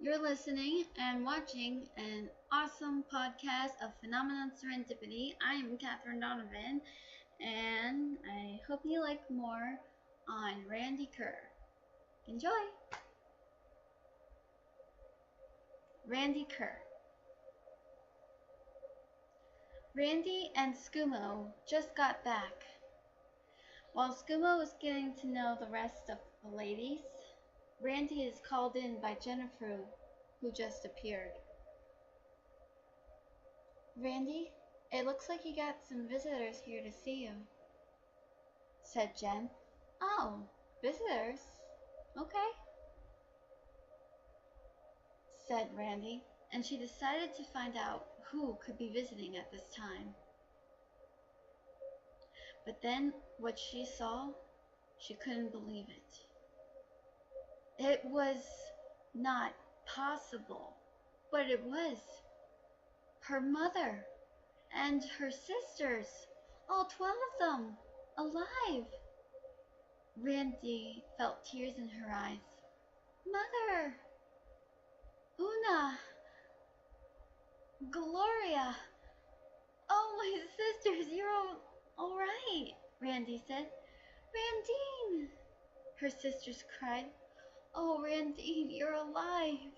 You're listening and watching an awesome podcast of Phenomenon Serendipity. I am Catherine Donovan, and I hope you like more on Randi Kerr. Enjoy! Randi Kerr. Randi and Skumo just got back. While Skumo was getting to know the rest of the ladies, Randi is called in by Jennifer, who just appeared. Randi, it looks like you got some visitors here to see you, said Jen. Oh, visitors? Okay, said Randi, and she decided to find out who could be visiting at this time. But then what she saw, she couldn't believe it. It was not possible, but it was. Her mother and her sisters, all 12 of them, alive. Randi felt tears in her eyes. Mother! Una! Gloria! Oh, my sisters, you're all right, Randi said. Randine! Her sisters cried. Oh, Randine, you're alive,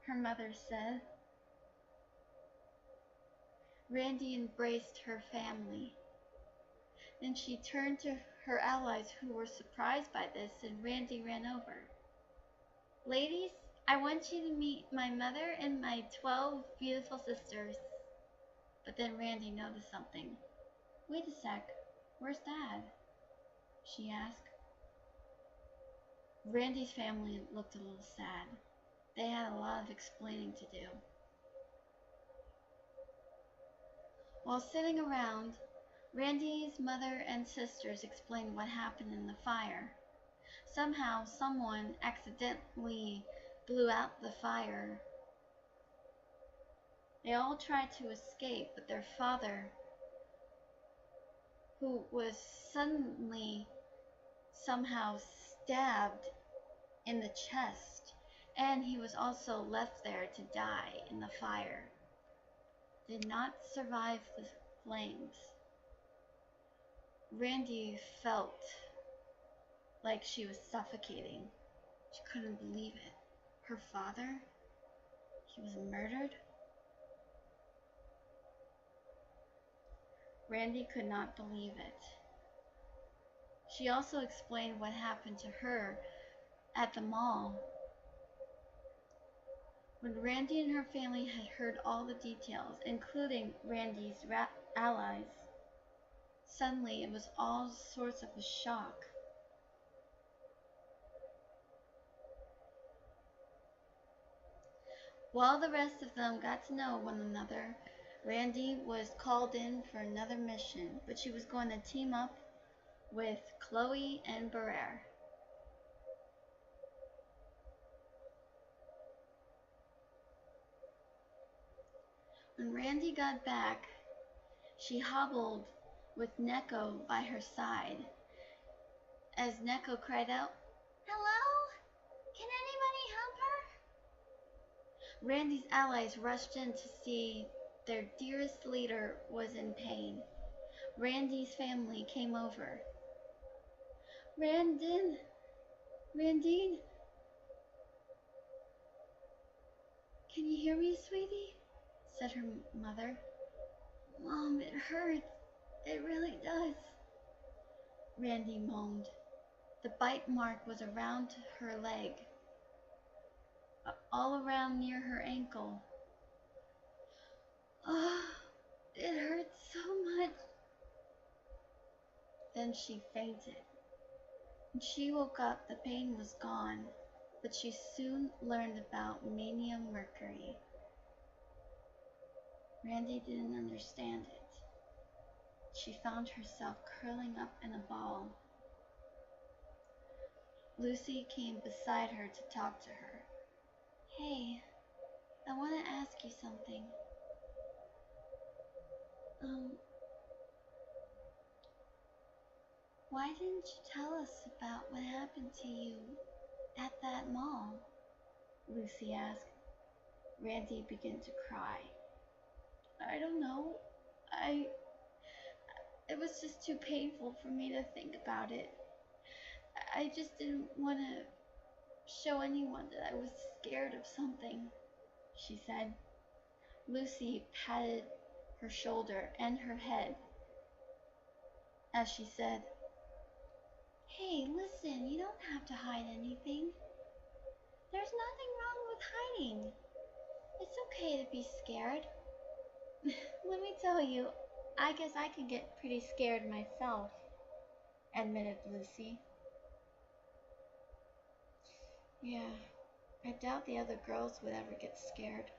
her mother said. Randi embraced her family. Then she turned to her allies who were surprised by this, and Randi ran over. Ladies, I want you to meet my mother and my 12 beautiful sisters. But then Randi noticed something. Wait a sec, where's Dad? She asked. Randi's family looked a little sad. They had a lot of explaining to do. While sitting around, Randi's mother and sisters explained what happened in the fire. Somehow, someone accidentally blew out the fire. They all tried to escape, but their father, who was suddenly somehow stabbed in the chest, and he was also left there to die in the fire, did not survive the flames. Randi felt like she was suffocating. She couldn't believe it. Her father, he was murdered? Randi could not believe it. She also explained what happened to her at the mall. When Randi and her family had heard all the details, including Randi's allies, suddenly it was all sorts of a shock. While the rest of them got to know one another, Randi was called in for another mission, but she was going to team up with Chloe and Barrere. When Randi got back, she hobbled with Neko by her side. As Neko cried out, "Hello? Can anybody help her?" Randi's allies rushed in to see their dearest leader was in pain. Randi's family came over. Randine, can you hear me, sweetie? Said her mother. Mom, it hurts. It really does. Randi moaned. The bite mark was around her leg, all around near her ankle. Oh, it hurts so much. Then she fainted. When she woke up, the pain was gone, but she soon learned about mania mercury. Randi didn't understand it. She found herself curling up in a ball. Lucy came beside her to talk to her. Hey, I want to ask you something. Why didn't you tell us about what happened to you at that mall? Lucy asked. Randy began to cry. I don't know. I It was just too painful for me to think about it. I just didn't want to show anyone that I was scared of something, she said. Lucy patted her shoulder and her head as she said, Hey, listen, you don't have to hide anything. There's nothing wrong with hiding. It's okay to be scared. Let me tell you, I guess I could get pretty scared myself, admitted Lucy. Yeah, I doubt the other girls would ever get scared,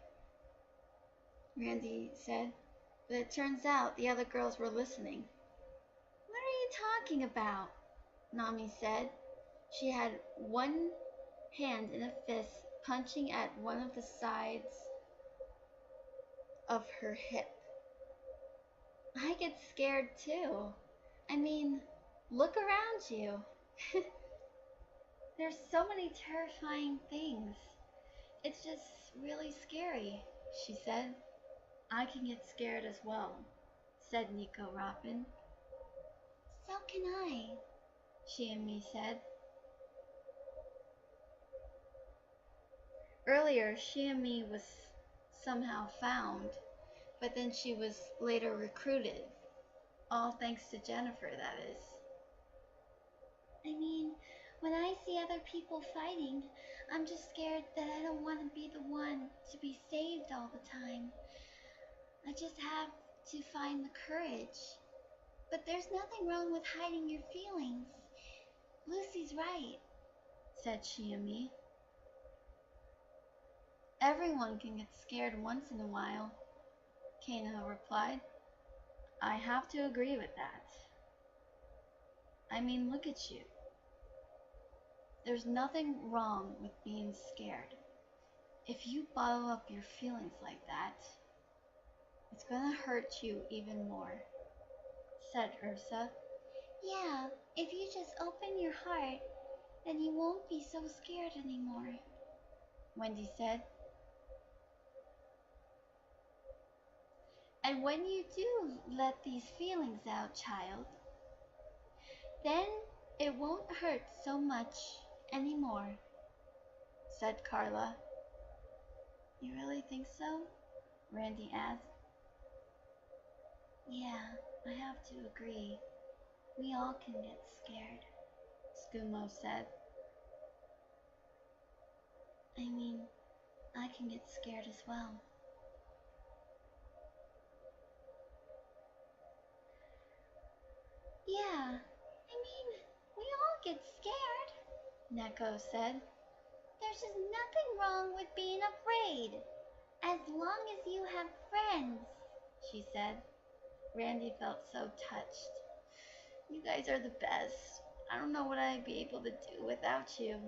Randy said, but it turns out the other girls were listening. What are you talking about? Nami said. She had one hand in a fist punching at one of the sides of her hip. I get scared too. I mean, look around you. There's so many terrifying things. It's just really scary, she said. I can get scared as well, said Nico Robin. So can I, Shiami said. Earlier, Shiami was somehow found, but then she was later recruited. All thanks to Jennifer, that is. I mean, when I see other people fighting, I'm just scared that I don't want to be the one to be saved all the time. I just have to find the courage. But there's nothing wrong with hiding your feelings. Lucy's right, said Shiami. Everyone can get scared once in a while, Kana replied. I have to agree with that. I mean, look at you. There's nothing wrong with being scared. If you bottle up your feelings like that, it's gonna hurt you even more, said Ursa. Yeah, if you just open your heart, then you won't be so scared anymore, Wendy said. And when you do let these feelings out, child, then it won't hurt so much anymore, said Carla. You really think so? Randy asked. Yeah, I have to agree. We all can get scared, Skumo said. I mean, I can get scared as well. Yeah, I mean, we all get scared, Neko said. There's just nothing wrong with being afraid, as long as you have friends, she said. Randy felt so touched. You guys are the best. I don't know what I'd be able to do without you,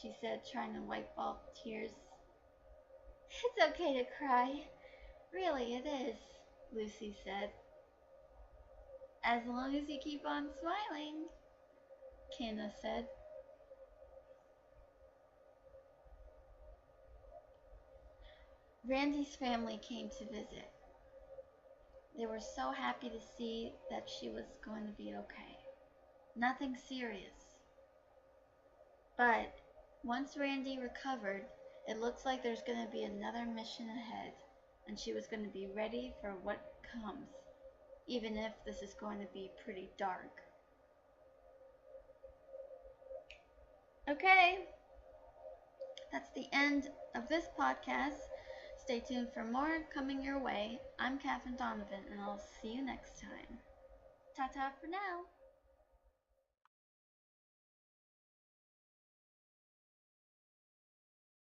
she said, trying to wipe off tears. It's okay to cry. Really, it is, Lucy said. As long as you keep on smiling, Kana said. Randy's family came to visit. They were so happy to see that she was going to be okay. Nothing serious. But once Randy recovered, it looks like there's going to be another mission ahead, and she was going to be ready for what comes, even if this is going to be pretty dark. Okay, that's the end of this podcast. Stay tuned for more coming your way. I'm Catherine Donovan, and I'll see you next time. Ta-ta for now.